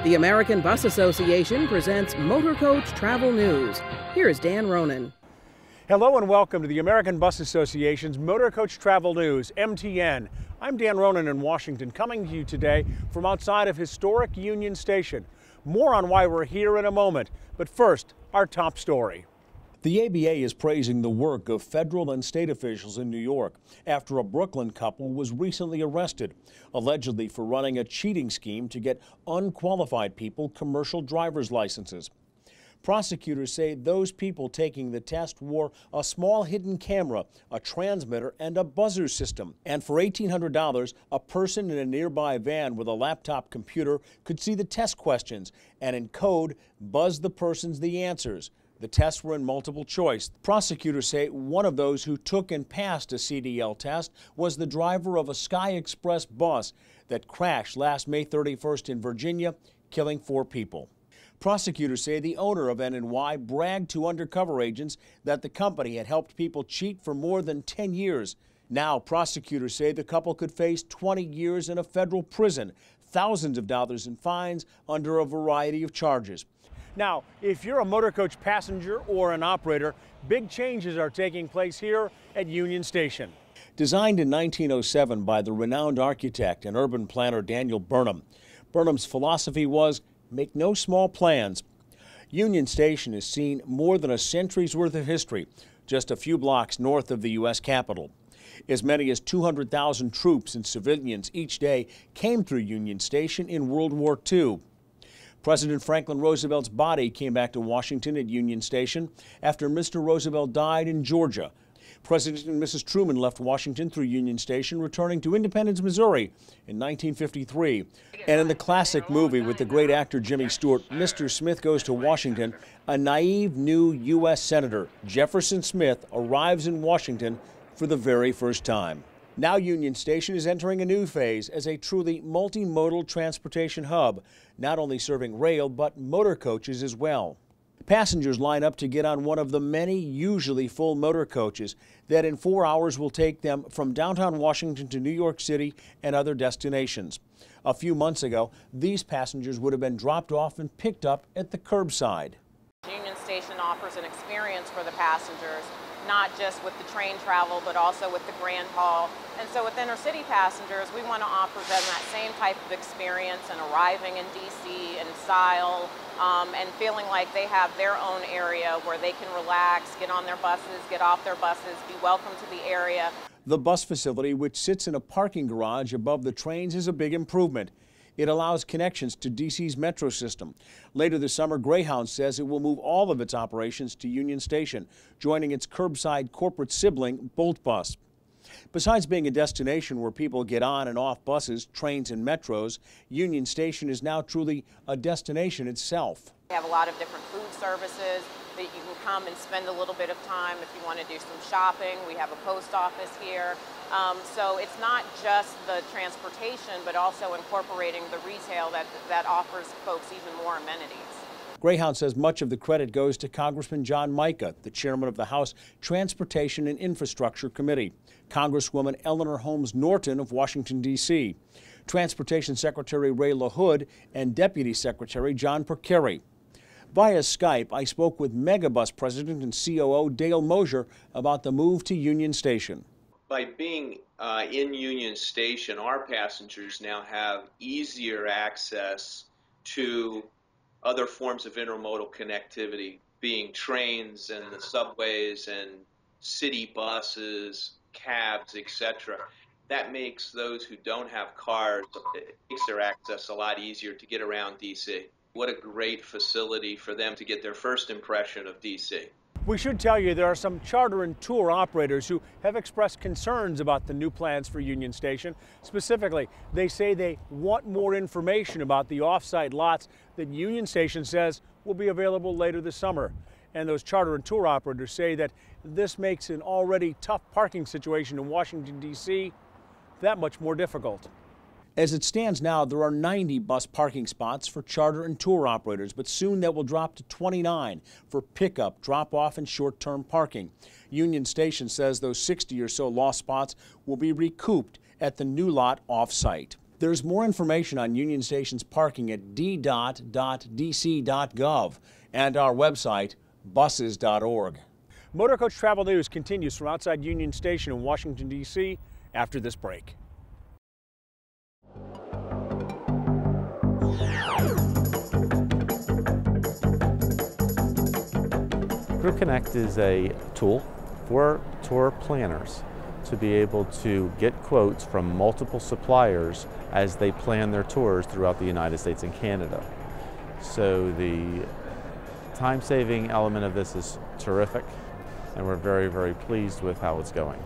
The American Bus Association presents Motorcoach Travel News. Here's Dan Ronan. Hello and welcome to the American Bus Association's Motorcoach Travel News, MTN. I'm Dan Ronan in Washington, coming to you today from outside of historic Union Station. More on why we're here in a moment, but first, our top story. The ABA is praising the work of federal and state officials in New York after a Brooklyn couple was recently arrested, allegedly for running a cheating scheme to get unqualified people commercial driver's licenses. Prosecutors say those people taking the test wore a small hidden camera, a transmitter, and a buzzer system. And for $1,800, a person in a nearby van with a laptop computer could see the test questions and in code buzz the persons the answers. The tests were in multiple choice. Prosecutors say one of those who took and passed a CDL test was the driver of a Sky Express bus that crashed last May 31st in Virginia, killing 4 people. Prosecutors say the owner of NY bragged to undercover agents that the company had helped people cheat for more than 10 years. Now, prosecutors say the couple could face 20 years in a federal prison, thousands of dollars in fines under a variety of charges. Now, if you're a Motorcoach passenger or an operator, big changes are taking place here at Union Station. Designed in 1907 by the renowned architect and urban planner Daniel Burnham, Burnham's philosophy was make no small plans. Union Station has seen more than a century's worth of history, just a few blocks north of the U.S. Capitol. As many as 200,000 troops and civilians each day came through Union Station in World War II. President Franklin Roosevelt's body came back to Washington at Union Station after Mr. Roosevelt died in Georgia. President and Mrs. Truman left Washington through Union Station, returning to Independence, Missouri in 1953. And in the classic movie with the great actor Jimmy Stewart, Mr. Smith Goes to Washington, a naive new U.S. Senator, Jefferson Smith, arrives in Washington for the very first time. Now Union Station is entering a new phase as a truly multimodal transportation hub, not only serving rail but motor coaches as well. Passengers line up to get on one of the many usually full motor coaches that in 4 hours will take them from downtown Washington to New York City and other destinations. A few months ago, these passengers would have been dropped off and picked up at the curbside. Union Station offers an experience for the passengers, not just with the train travel, but also with the Grand Hall. And so with inner city passengers, we want to offer them that same type of experience and arriving in DC in style and feeling like they have their own area where they can relax, get on their buses, get off their buses, be welcome to the area. The bus facility, which sits in a parking garage above the trains, is a big improvement. It allows connections to DC's metro system. Later this summer, Greyhound says it will move all of its operations to Union Station, joining its curbside corporate sibling, Bolt Bus. Besides being a destination where people get on and off buses, trains, and metros, Union Station is now truly a destination itself. We have a lot of different food services that you can come and spend a little bit of time if you want to do some shopping. We have a post office here. So it's not just the transportation, but also incorporating the retail that offers folks even more amenities. Greyhound says much of the credit goes to Congressman John Mica, the chairman of the House Transportation and Infrastructure Committee, Congresswoman Eleanor Holmes Norton of Washington, D.C., Transportation Secretary Ray LaHood, and Deputy Secretary John Percari. Via Skype, I spoke with Megabus President and COO Dale Mosier about the move to Union Station. By being in Union Station, our passengers now have easier access to other forms of intermodal connectivity, being trains and the subways and city buses, cabs, etc. That makes those who don't have cars, it makes their access a lot easier to get around DC. What a great facility for them to get their first impression of DC. We should tell you there are some charter and tour operators who have expressed concerns about the new plans for Union Station. Specifically, they say they want more information about the off-site lots that Union Station says will be available later this summer. And those charter and tour operators say that this makes an already tough parking situation in Washington, D.C. that much more difficult. As it stands now, there are 90 bus parking spots for charter and tour operators, but soon that will drop to 29 for pickup, drop-off, and short-term parking. Union Station says those 60 or so lost spots will be recouped at the new lot off-site. There's more information on Union Station's parking at d.dc.gov and our website, buses.org. Motorcoach Travel News continues from outside Union Station in Washington, D.C. after this break. Group Connect is a tool for tour planners to be able to get quotes from multiple suppliers as they plan their tours throughout the United States and Canada. So the time-saving element of this is terrific, and we're very, very pleased with how it's going.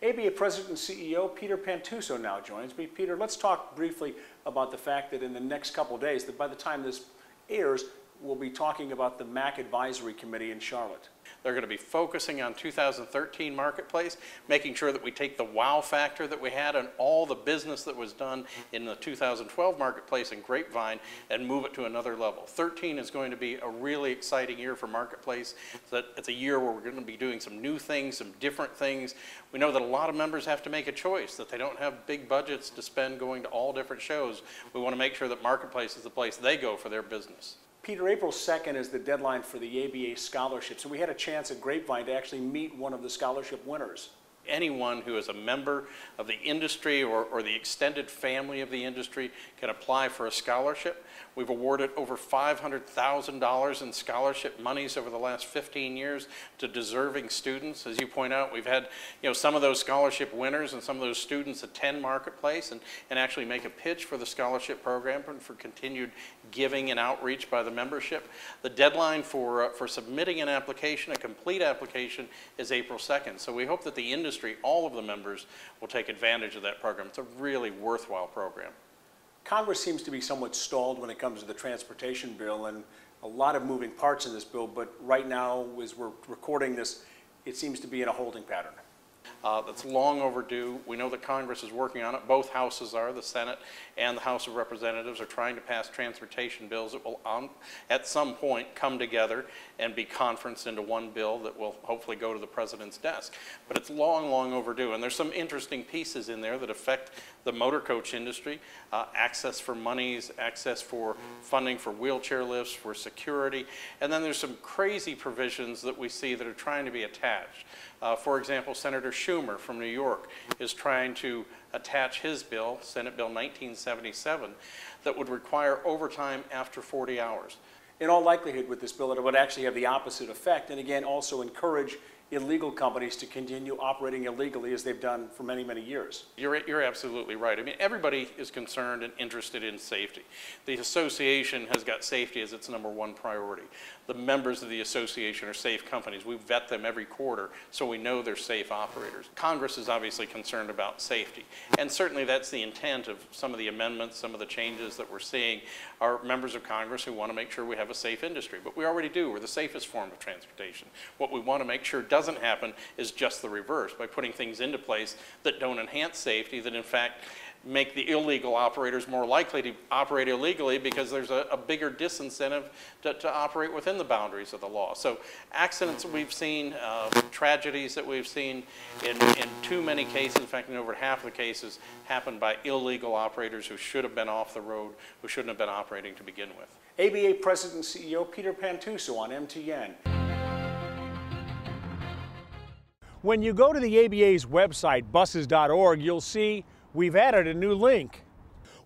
ABA President and CEO Peter Pantuso now joins me. Peter, let's talk briefly about the fact that in the next couple of days, that by the time this airs, we'll be talking about the MAC Advisory Committee in Charlotte. They're going to be focusing on 2013 marketplace, making sure that we take the wow factor that we had and all the business that was done in the 2012 marketplace in Grapevine and move it to another level. 13 is going to be a really exciting year for marketplace. It's a year where we're going to be doing some new things, some different things. We know that a lot of members have to make a choice, that they don't have big budgets to spend going to all different shows. We want to make sure that marketplace is the place they go for their business. Peter, April 2nd is the deadline for the ABA scholarships, and we had a chance at Grapevine to actually meet one of the scholarship winners. Anyone who is a member of the industry or the extended family of the industry can apply for a scholarship. We've awarded over $500,000 in scholarship monies over the last 15 years to deserving students. As you point out, we've had some of those scholarship winners and some of those students attend Marketplace and actually make a pitch for the scholarship program and for continued giving and outreach by the membership. The deadline for submitting an application, a complete application, is April 2nd. So we hope that the industry, all of the members, will take advantage of that program. It's a really worthwhile program. Congress seems to be somewhat stalled when it comes to the transportation bill, and a lot of moving parts in this bill, but right now, as we're recording this, it seems to be in a holding pattern. That's long overdue. We know that Congress is working on it. Both houses are. The Senate and the House of Representatives are trying to pass transportation bills that will, at some point, come together and be conferenced into one bill that will hopefully go to the President's desk. But it's long, long overdue. And there's some interesting pieces in there that affect the motor coach industry, access for monies, access for funding for wheelchair lifts, for security. And then there's some crazy provisions that we see that are trying to be attached. For example, Senator Schumer from New York is trying to attach his bill, Senate Bill 1977, that would require overtime after 40 hours. In all likelihood with this bill, it would actually have the opposite effect, and again also encourage illegal companies to continue operating illegally as they've done for many, many years. You're absolutely right. I mean, everybody is concerned and interested in safety. The association has got safety as its #1 priority. The members of the association are safe companies. We vet them every quarter so we know they're safe operators. Congress is obviously concerned about safety, and certainly that's the intent of some of the amendments, some of the changes that we're seeing are members of Congress who want to make sure we have a safe industry. But we already do. We're the safest form of transportation. What we want to make sure doesn't happen is just the reverse, by putting things into place that don't enhance safety, that in fact make the illegal operators more likely to operate illegally because there's a bigger disincentive to operate within the boundaries of the law. So accidents that we've seen, tragedies that we've seen in too many cases, in fact in over half of the cases, happened by illegal operators who should have been off the road, who shouldn't have been operating to begin with. ABA President and CEO Peter Pantuso on MTN. When you go to the ABA's website, buses.org, you'll see we've added a new link.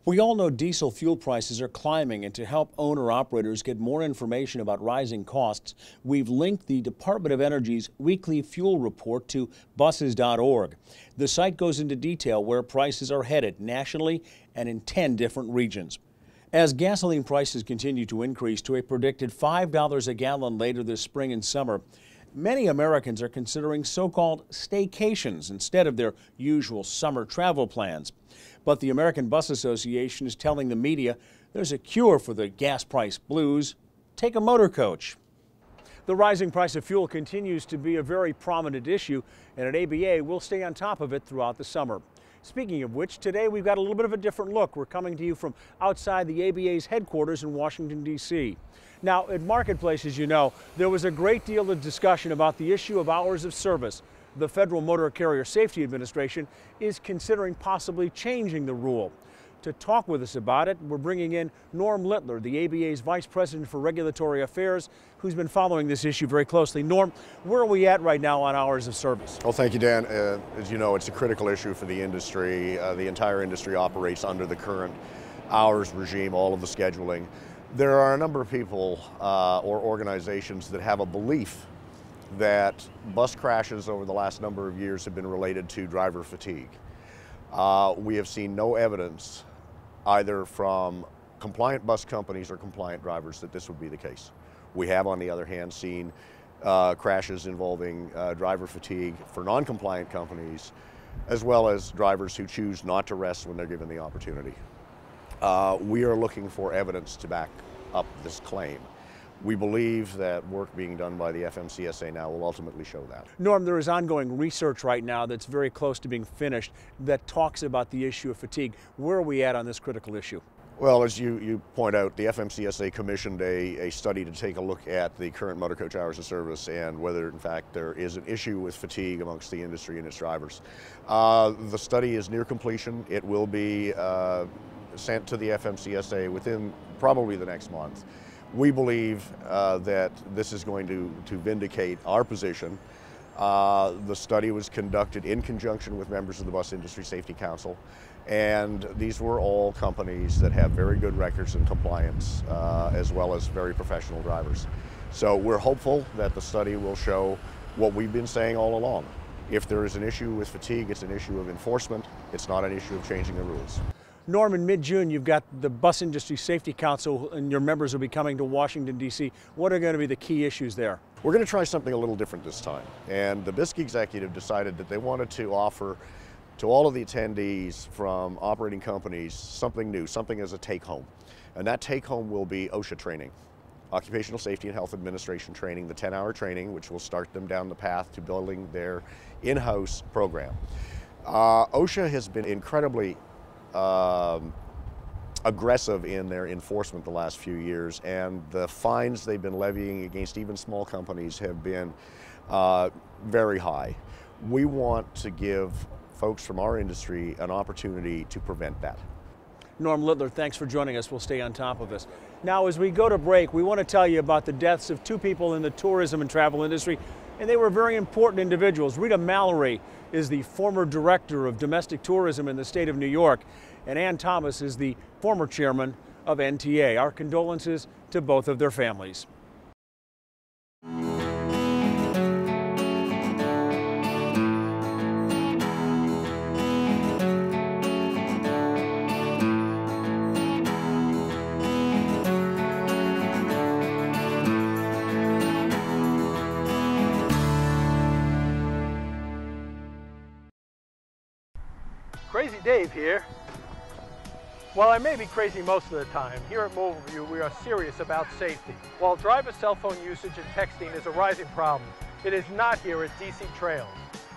We all know diesel fuel prices are climbing, and to help owner-operators get more information about rising costs, we've linked the Department of Energy's weekly fuel report to buses.org. The site goes into detail where prices are headed nationally and in 10 different regions. As gasoline prices continue to increase to a predicted $5 a gallon later this spring and summer, Many Americans are considering so-called staycations instead of their usual summer travel plans. But the American Bus Association is telling the media there's a cure for the gas price blues. Take a Motorcoach. The rising price of fuel continues to be a very prominent issue, and at ABA we'll stay on top of it throughout the summer. Speaking of which, today we've got a little bit of a different look. We're coming to you from outside the ABA's headquarters in Washington, D.C. Now, at Marketplace, as you know, there was a great deal of discussion about the issue of hours of service. The Federal Motor Carrier Safety Administration is considering possibly changing the rule. To talk with us about it, we're bringing in Norm Littler, the ABA's Vice President for Regulatory Affairs, who's been following this issue very closely. Norm, where are we at right now on hours of service? Well, thank you, Dan. As you know, it's a critical issue for the industry. The entire industry operates under the current hours regime, all of the scheduling. There are a number of people or organizations that have a belief that bus crashes over the last number of years have been related to driver fatigue. We have seen no evidence either from compliant bus companies or compliant drivers that this would be the case. We have, on the other hand, seen crashes involving driver fatigue for non-compliant companies, as well as drivers who choose not to rest when they're given the opportunity. We are looking for evidence to back up this claim. We believe that work being done by the FMCSA now will ultimately show that. Norm, there is ongoing research right now that's very close to being finished that talks about the issue of fatigue. Where are we at on this critical issue? Well, as you point out, the FMCSA commissioned a study to take a look at the current Motorcoach hours of service and whether, in fact, there is an issue with fatigue amongst the industry and its drivers. The study is near completion. It will be sent to the FMCSA within probably the next month. We believe that this is going to vindicate our position. The study was conducted in conjunction with members of the Bus Industry Safety Council, and these were all companies that have very good records in compliance, as well as very professional drivers. So we're hopeful that the study will show what we've been saying all along. If there is an issue with fatigue, it's an issue of enforcement. It's not an issue of changing the rules. Norm, in mid-June, you've got the Bus Industry Safety Council and your members will be coming to Washington, D.C. What are going to be the key issues there? We're going to try something a little different this time. And the BISC executive decided that they wanted to offer to all of the attendees from operating companies something new, something as a take-home. And that take-home will be OSHA training, Occupational Safety and Health Administration training, the 10-hour training, which will start them down the path to building their in-house program. OSHA has been incredibly aggressive in their enforcement the last few years, and the fines they've been levying against even small companies have been very high. We want to give folks from our industry an opportunity to prevent that. Norm Littler, thanks for joining us. We'll stay on top of this. Now, as we go to break, we want to tell you about the deaths of two people in the tourism and travel industry, and they were very important individuals. Rita Mallory is the former director of domestic tourism in the state of New York, and Ann Thomas is the former chairman of NTA. Our condolences to both of their families. Crazy Dave here. While I may be crazy most of the time, here at Mobile View we are serious about safety. While driver cell phone usage and texting is a rising problem, it is not here at DC Trails.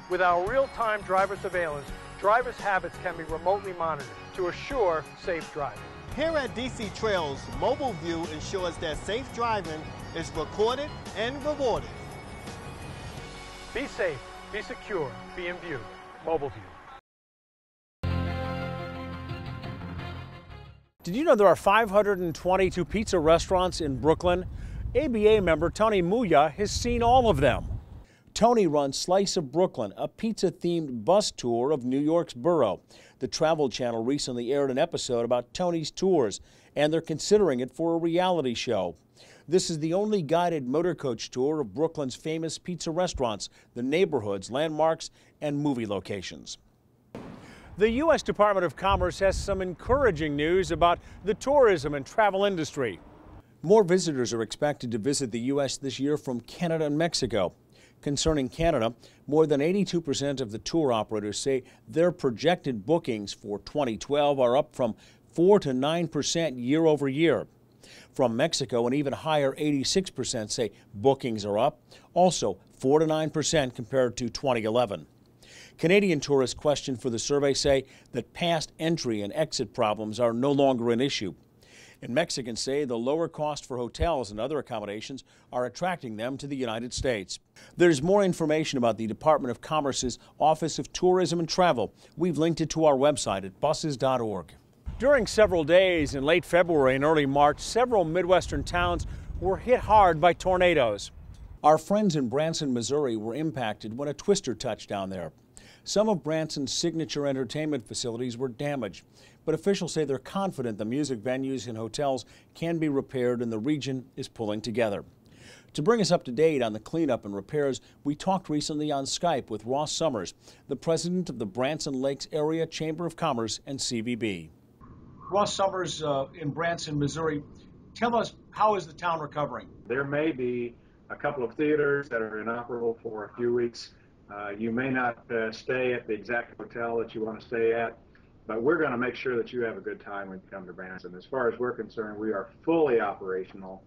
With our real-time driver surveillance, drivers' habits can be remotely monitored to assure safe driving. Here at DC Trails, Mobile View ensures that safe driving is recorded and rewarded. Be safe, be secure, be in view. Mobile View. Did you know there are 522 pizza restaurants in Brooklyn? ABA member Tony Muya has seen all of them. Tony runs Slice of Brooklyn, a pizza-themed bus tour of New York's borough. The Travel Channel recently aired an episode about Tony's tours, and they're considering it for a reality show. This is the only guided Motorcoach tour of Brooklyn's famous pizza restaurants, the neighborhoods, landmarks, and movie locations. The U.S. Department of Commerce has some encouraging news about the tourism and travel industry. More visitors are expected to visit the U.S. this year from Canada and Mexico. Concerning Canada, more than 82% of the tour operators say their projected bookings for 2012 are up from 4 to 9% year over year. From Mexico, an even higher 86% say bookings are up, also 4 to 9% compared to 2011. Canadian tourists questioned for the survey say that past entry and exit problems are no longer an issue. And Mexicans say the lower cost for hotels and other accommodations are attracting them to the United States. There's more information about the Department of Commerce's Office of Tourism and Travel. We've linked it to our website at buses.org. During several days in late February and early March, several Midwestern towns were hit hard by tornadoes. Our friends in Branson, Missouri were impacted when a twister touched down there. Some of Branson's signature entertainment facilities were damaged, but officials say they're confident the music venues and hotels can be repaired and the region is pulling together. To bring us up to date on the cleanup and repairs, we talked recently on Skype with Ross Summers, the president of the Branson Lakes Area Chamber of Commerce and CVB. Ross Summers in Branson, Missouri, tell us, how is the town recovering? There may be a couple of theaters that are inoperable for a few weeks. You may not stay at the exact hotel that you want to stay at, but we're going to make sure that you have a good time when you come to Branson. As far as we're concerned, we are fully operational,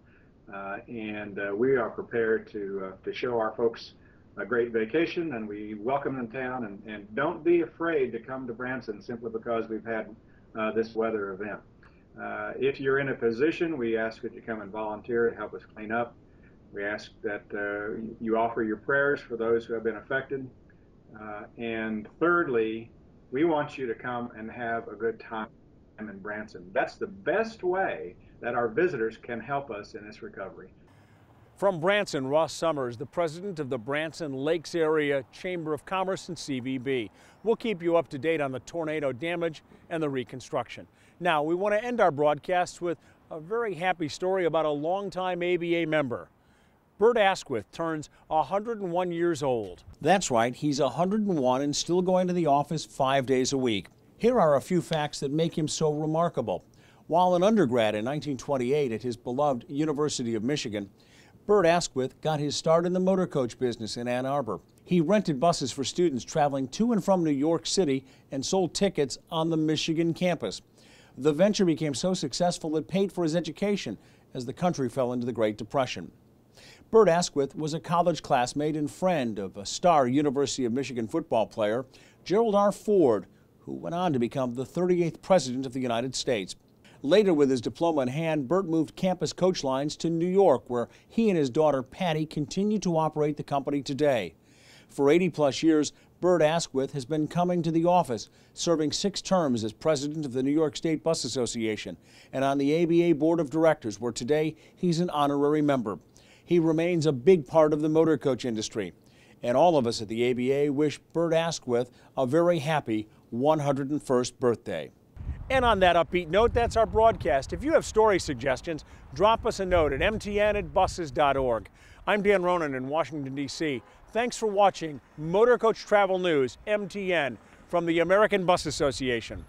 and we are prepared to show our folks a great vacation, and we welcome them to town. And don't be afraid to come to Branson simply because we've had this weather event. If you're in a position, we ask that you come and volunteer to help us clean up. We ask that you offer your prayers for those who have been affected. And thirdly, we want you to come and have a good time in Branson. That's the best way that our visitors can help us in this recovery. From Branson, Ross Summers, the president of the Branson Lakes Area Chamber of Commerce and CVB. We'll keep you up to date on the tornado damage and the reconstruction. Now, we want to end our broadcast with a very happy story about a longtime ABA member. Bert Asquith turns 101 years old. That's right, he's 101 and still going to the office 5 days a week. Here are a few facts that make him so remarkable. While an undergrad in 1928 at his beloved University of Michigan, Bert Asquith got his start in the motorcoach business in Ann Arbor. He rented buses for students traveling to and from New York City and sold tickets on the Michigan campus. The venture became so successful it paid for his education as the country fell into the Great Depression. Bert Asquith was a college classmate and friend of a star University of Michigan football player, Gerald R. Ford, who went on to become the 38th President of the United States. Later, with his diploma in hand, Bert moved campus coach lines to New York, where he and his daughter Patty continue to operate the company today. For 80-plus years, Bert Asquith has been coming to the office, serving 6 terms as president of the New York State Bus Association and on the ABA Board of Directors, where today he's an honorary member. He remains a big part of the motor coach industry. And all of us at the ABA wish Bert Asquith a very happy 101st birthday. And on that upbeat note, that's our broadcast. If you have story suggestions, drop us a note at mtn@buses.org. I'm Dan Ronan in Washington, D.C. Thanks for watching Motorcoach Travel News, MTN, from the American Bus Association.